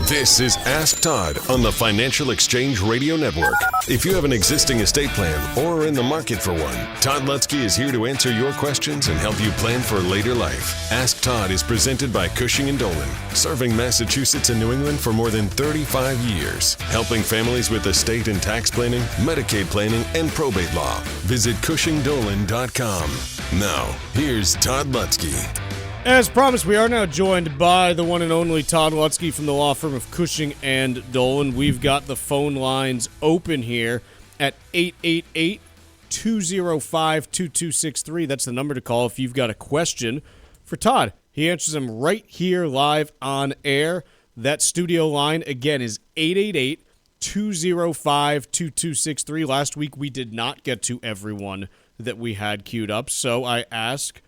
This is Ask Todd on the Financial Exchange Radio Network. If you have an existing estate plan or are in the market for one, Todd Lutsky is here to answer your questions and help you plan for later life. Ask Todd is presented by Cushing & Dolan, serving Massachusetts and New England for more than 35 years, helping families with estate and tax planning, Medicaid planning, and probate law. Visit CushingDolan.com. Now, here's Todd Lutsky. As promised, we are now joined by the one and only Todd Lutsky from the law firm of Cushing & Dolan. We've got the phone lines open here at 888-205-2263. That's the number to call if you've got a question for Todd. He answers them right here live on air. That studio line, again, is 888-205-2263. Last week, we did not get to everyone that we had queued up, so I ask,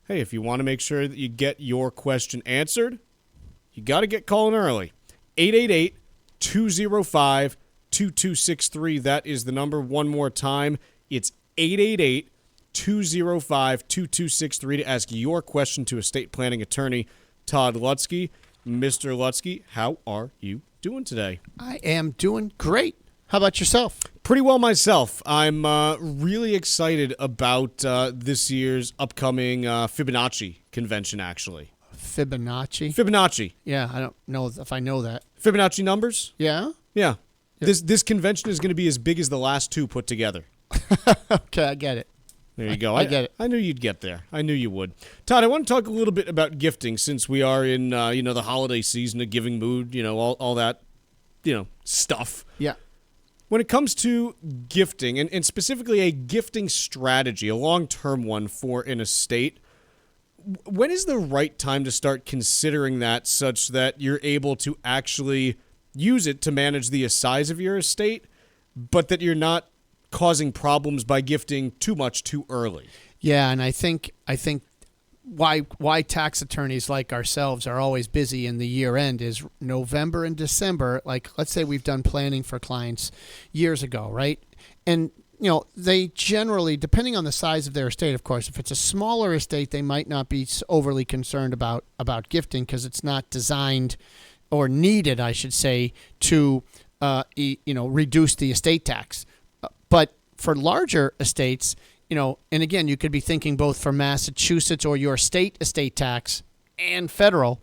hey, if you want to make sure that you get your question answered, you got to get calling early. 888-205-2263. That is the number. One more time, it's 888-205-2263 to ask your question to estate planning attorney Todd Lutsky. Mr. Lutsky, how are you doing today? I am doing great. How about yourself? Pretty well myself. I'm really excited about this year's upcoming Fibonacci convention, actually. Fibonacci? Fibonacci. Yeah, I don't know if I know that. Fibonacci numbers? Yeah? Yeah. This convention is going to be as big as the last two put together. Okay, I get it. There you go. I get it. I knew you'd get there. I knew you would. Todd, I want to talk a little bit about gifting since we are in the holiday season, a giving mood, all that stuff. Yeah. When it comes to gifting, and specifically a gifting strategy, a long-term one for an estate, when is the right time to start considering that such that you're able to actually use it to manage the size of your estate, but that you're not causing problems by gifting too much too early? Yeah, and I think why tax attorneys like ourselves are always busy in the year end is November and December. Like, let's say we've done planning for clients years ago, right? And they generally, depending on the size of their estate, of course, if it's a smaller estate, they might not be overly concerned about gifting because it's not designed or needed, I should say, to reduce the estate tax. But for larger estates, and again, you could be thinking both for Massachusetts or your state estate tax and federal,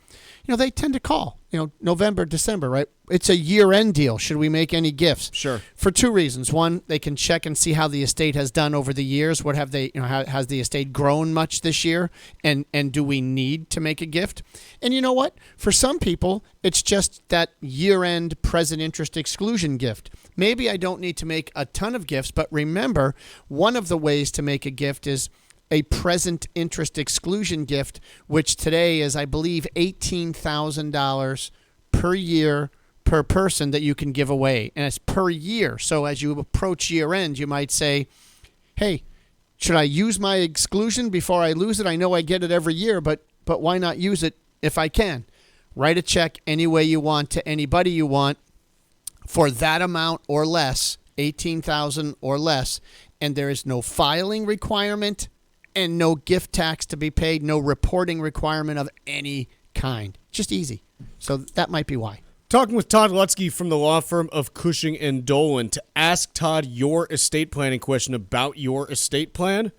they tend to call, November, December, right? It's a year-end deal. Should we make any gifts? Sure. For two reasons. One, they can check and see how the estate has done over the years. What have they, has the estate grown much this year? And do we need to make a gift? And you know what? For some people, it's just that year-end present interest exclusion gift. Maybe I don't need to make a ton of gifts, but remember, one of the ways to make a gift is a present interest exclusion gift, which today is, I believe, $18,000 per year per person that you can give away. And it's per year. So as you approach year end, you might say, hey, should I use my exclusion before I lose it? I know I get it every year, but why not use it if I can? Write a check any way you want to anybody you want for that amount or less, $18,000 or less, and there is no filing requirement and no gift tax to be paid, no reporting requirement of any kind. Just easy. So that might be why. Talking with Todd Lutsky from the law firm of Cushing & Dolan. To ask Todd your estate planning question about your estate plan,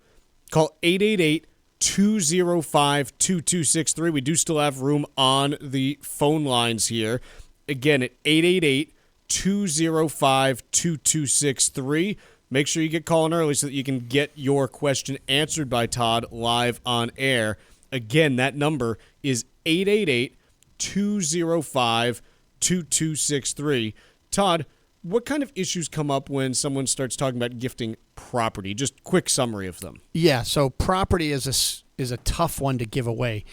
call 888-205-2263. We do still have room on the phone lines here. Again, at 888-205-2263. Make sure you get calling early so that you can get your question answered by Todd live on air. Again, that number is 888-205-2263. Todd, what kind of issues come up when someone starts talking about gifting property? Just quick summary of them. Yeah, so property is a tough one to give away.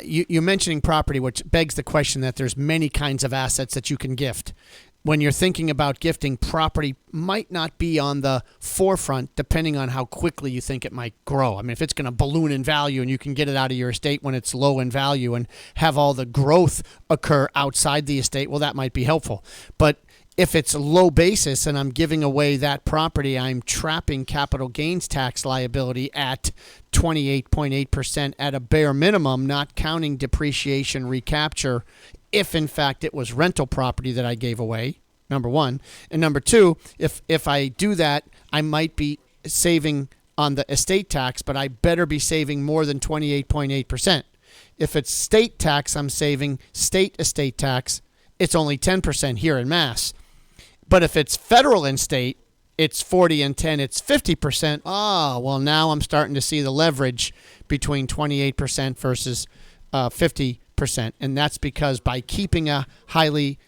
You're mentioning property, which begs the question that there's many kinds of assets that you can gift. When you're thinking about gifting, property might not be on the forefront depending on how quickly you think it might grow. I mean, if it's going to balloon in value and you can get it out of your estate when it's low in value and have all the growth occur outside the estate, well, that might be helpful. But if it's low basis and I'm giving away that property, I'm trapping capital gains tax liability at 28.8% at a bare minimum, not counting depreciation recapture if in fact it was rental property that I gave away, number one. And number two, if I do that, I might be saving on the estate tax, but I better be saving more than 28.8%. If it's state tax, I'm saving state estate tax, it's only 10% here in Mass. But if it's federal and state, it's 40 and 10, it's 50%. Well, now I'm starting to see the leverage between 28% versus 50%. And that's because by keeping a highly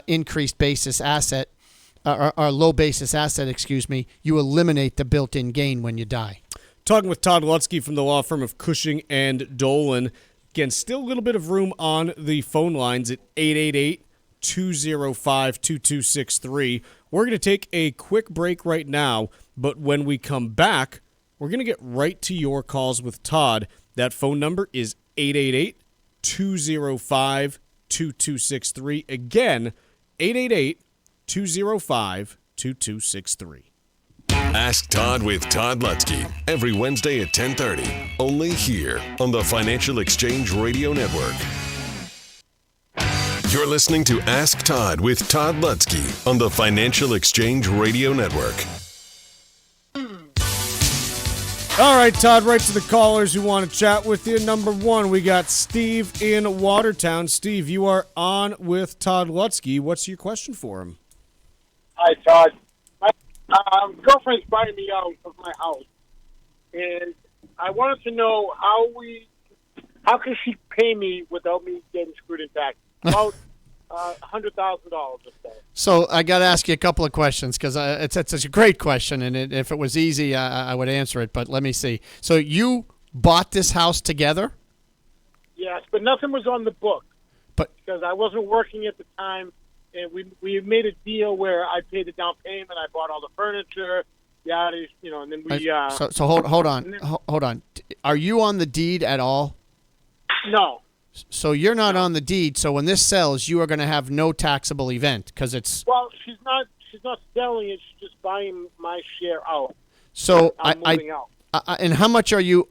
increased basis asset, or low basis asset, you eliminate the built-in gain when you die. Talking with Todd Lutsky from the law firm of Cushing and Dolan. Again, still a little bit of room on the phone lines at 888-205-2263. We're going to take a quick break right now, but when we come back, we're going to get right to your calls with Todd. That phone number is 888-205-2263. Again, 888-205-2263. Ask Todd with Todd Lutsky every Wednesday at 10:30, only here on the Financial Exchange Radio Network. You're listening to Ask Todd with Todd Lutsky on the Financial Exchange Radio Network. All right, Todd, right to the callers who want to chat with you. Number one, we got Steve in Watertown. Steve, you are on with Todd Lutsky. What's your question for him? Hi, Todd. My girlfriend's buying me out of my house, and I wanted to know how can she pay me without me getting screwed in tax? About $100,000 or so. So I got to ask you a couple of questions because it's a great question, and if it was easy, I would answer it. But let me see. So you bought this house together? Yes, but nothing was on the book. But because I wasn't working at the time, and we made a deal where I paid the down payment, I bought all the furniture, and then we. So hold on. Are you on the deed at all? No. So you're not on the deed. So when this sells, you are going to have no taxable event because it's. Well, she's not selling it. She's just buying my share out. So I'm moving out. And how much are you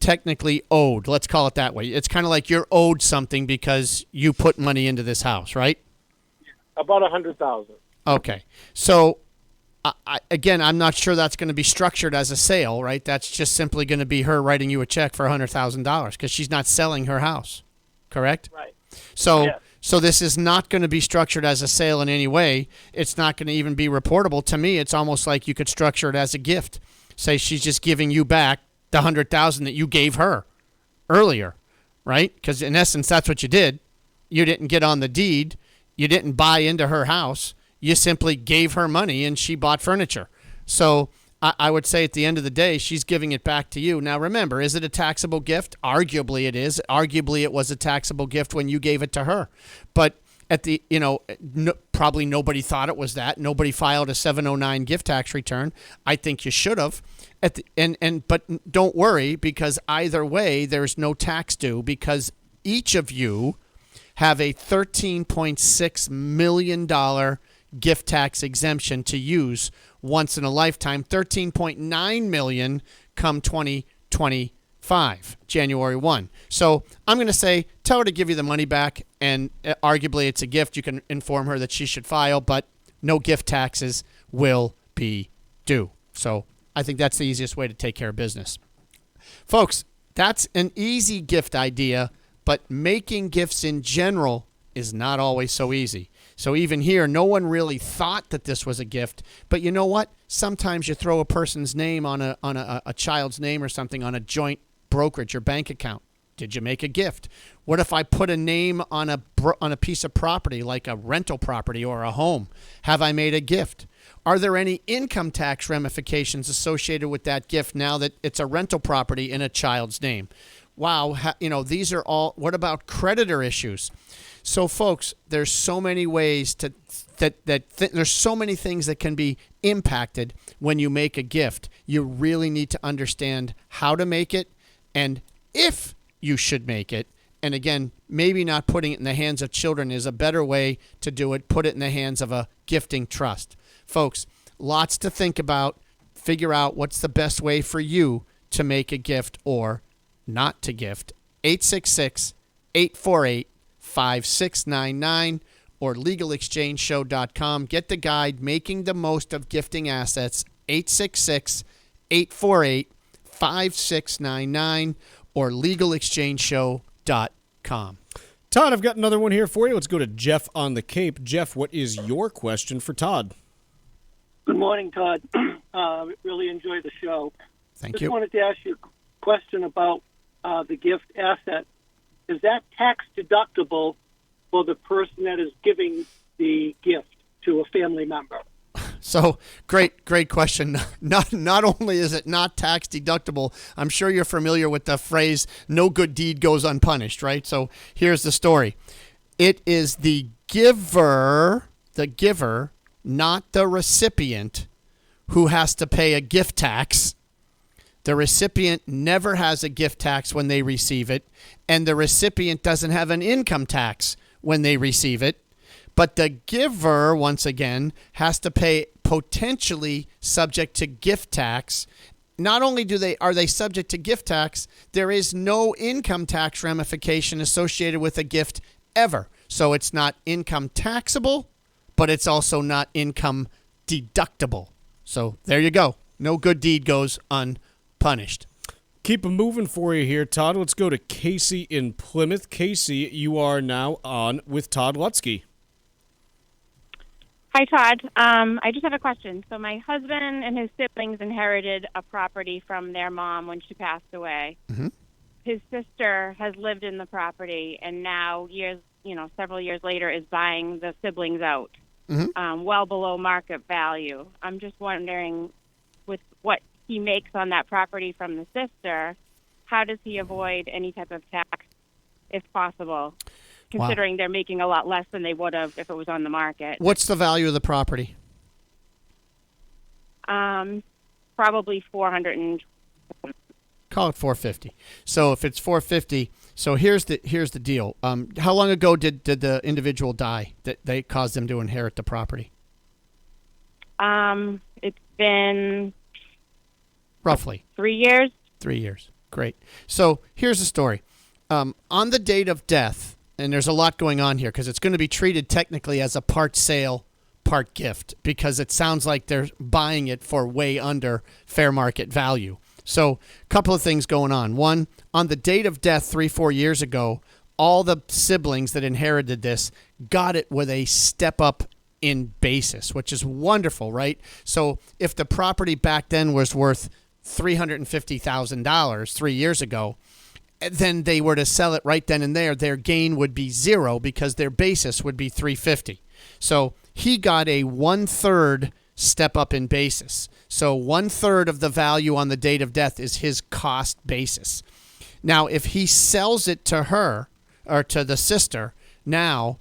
technically owed? Let's call it that way. It's kind of like you're owed something because you put money into this house, right? About $100,000. Okay. So again, I'm not sure that's going to be structured as a sale, right? That's just simply going to be her writing you a check for $100,000 because she's not selling her house, correct? Right. So, yes. So this is not going to be structured as a sale in any way. It's not going to even be reportable. To me, it's almost like you could structure it as a gift. Say she's just giving you back the $100,000 that you gave her earlier, right? Because in essence, that's what you did. You didn't get on the deed. You didn't buy into her house. You simply gave her money and she bought furniture. So I would say at the end of the day, she's giving it back to you. Now, remember, is it a taxable gift? Arguably it is. Arguably it was a taxable gift when you gave it to her. But at the, probably nobody thought it was that. Nobody filed a 709 gift tax return. I think you should have. But don't worry, because either way, there's no tax due because each of you have a $13.6 million gift tax exemption to use once in a lifetime. $13.9 million come 2025, January 1. So I'm going to say, tell her to give you the money back, and arguably it's a gift. You can inform her that she should file, but no gift taxes will be due. So I think that's the easiest way to take care of business. Folks, that's an easy gift idea, but making gifts in general is not always so easy. So even here, no one really thought that this was a gift. But you know what? Sometimes you throw a person's name on a child's name or something on a joint brokerage or bank account. Did you make a gift? What if I put a name on a piece of property like a rental property or a home? Have I made a gift? Are there any income tax ramifications associated with that gift now that it's a rental property in a child's name? Wow, these are all. What about creditor issues? So, folks, there's so many ways there's so many things that can be impacted when you make a gift. You really need to understand how to make it and if you should make it. And again, maybe not putting it in the hands of children is a better way to do it. Put it in the hands of a gifting trust. Folks, lots to think about. Figure out what's the best way for you to make a gift or not to gift. 866-848-5600. 888-848-5699 or legalexchangeshow.com. Get the guide, Making the Most of Gifting Assets, 866-848-5699 or legalexchangeshow.com. Todd, I've got another one here for you. Let's go to Jeff on the Cape. Jeff, what is your question for Todd? Good morning, Todd. Really enjoy the show. Thank you. Just wanted to ask you a question about the gift asset. Is that tax deductible for the person that is giving the gift to a family member? So great question. Not only is it not tax deductible, I'm sure you're familiar with the phrase, no good deed goes unpunished, right? So here's the story. It is the giver, not the recipient, who has to pay a gift tax. The recipient never has a gift tax when they receive it, and the recipient doesn't have an income tax when they receive it. But the giver, once again, has to pay, potentially subject to gift tax. Not only are they subject to gift tax, there is no income tax ramification associated with a gift ever. So it's not income taxable, but it's also not income deductible. So there you go. No good deed goes unpunished. Keep them moving for you here, Todd. Let's go to Casey in Plymouth. Casey, you are now on with Todd Lutsky. Hi, Todd. I just have a question. So my husband and his siblings inherited a property from their mom when she passed away. Mm-hmm. His sister has lived in the property and now several years later is buying the siblings out, well below market value. I'm just wondering, with what he makes on that property from the sister, how does he avoid any type of tax, if possible? Considering they're making a lot less than they would have if it was on the market. What's the value of the property? Probably $400. Call it $450. So if it's $450, so here's the deal. How long ago did the individual die that they caused them to inherit the property? It's been roughly 3 years. 3 years. Great. So here's the story. On the date of death. And there's a lot going on here because it's going to be treated technically as a part sale, part gift, because it sounds like they're buying it for way under fair market value. So a couple of things going on. One, on the date of death 3-4 years ago, all the siblings that inherited this got it with a step up in basis, which is wonderful, right? So if the property back then was worth $350,000 3 years ago, then they were to sell it right then and there, their gain would be zero because their basis would be $350. So he got a 1/3 step up in basis. So 1/3 of the value on the date of death is his cost basis. Now, if he sells it to her or to the sister now,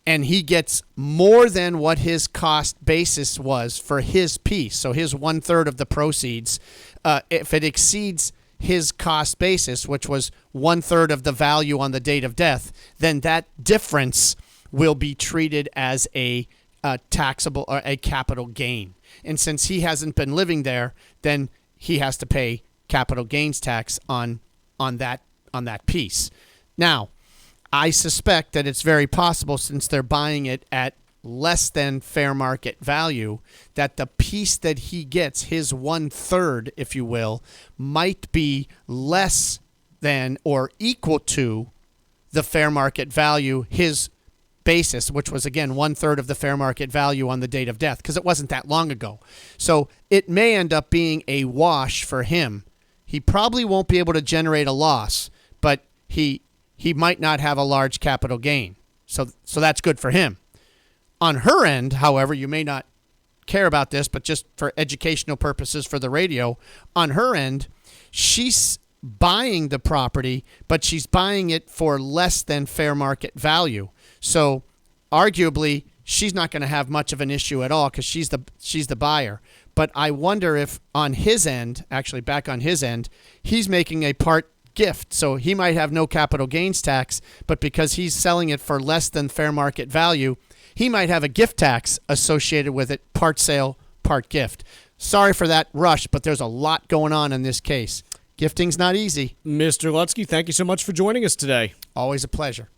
and he gets more than what his cost basis was for his piece, so his 1/3 of the proceeds, if it exceeds his cost basis, which was 1/3 of the value on the date of death, then that difference will be treated as a taxable or a capital gain. And since he hasn't been living there, then he has to pay capital gains tax on that piece. Now, I suspect that it's very possible, since they're buying it at less than fair market value, that the piece that he gets, his 1/3, if you will, might be less than or equal to the fair market value, his basis, which was, again, 1/3 of the fair market value on the date of death, because it wasn't that long ago. So it may end up being a wash for him. He probably won't be able to generate a loss, but he might not have a large capital gain. So that's good for him. On her end, however, you may not care about this, but just for educational purposes for the radio, on her end, she's buying the property, but she's buying it for less than fair market value. So arguably, she's not going to have much of an issue at all because she's the buyer. But I wonder if on his end, actually back on his end, he's making a part gift. So he might have no capital gains tax, but because he's selling it for less than fair market value, he might have a gift tax associated with it, part sale, part gift. Sorry for that rush, but there's a lot going on in this case. Gifting's not easy. Mr. Lutsky, thank you so much for joining us today. Always a pleasure.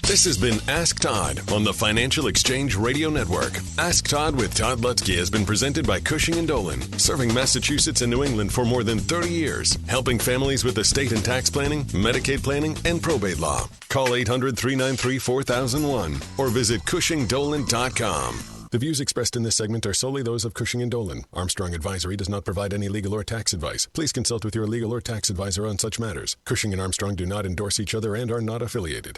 This has been Ask Todd on the Financial Exchange Radio Network. Ask Todd with Todd Lutsky has been presented by Cushing & Dolan, serving Massachusetts and New England for more than 30 years, helping families with estate and tax planning, Medicaid planning, and probate law. Call 800-393-4001 or visit CushingDolan.com. The views expressed in this segment are solely those of Cushing & Dolan. Armstrong Advisory does not provide any legal or tax advice. Please consult with your legal or tax advisor on such matters. Cushing & Armstrong do not endorse each other and are not affiliated.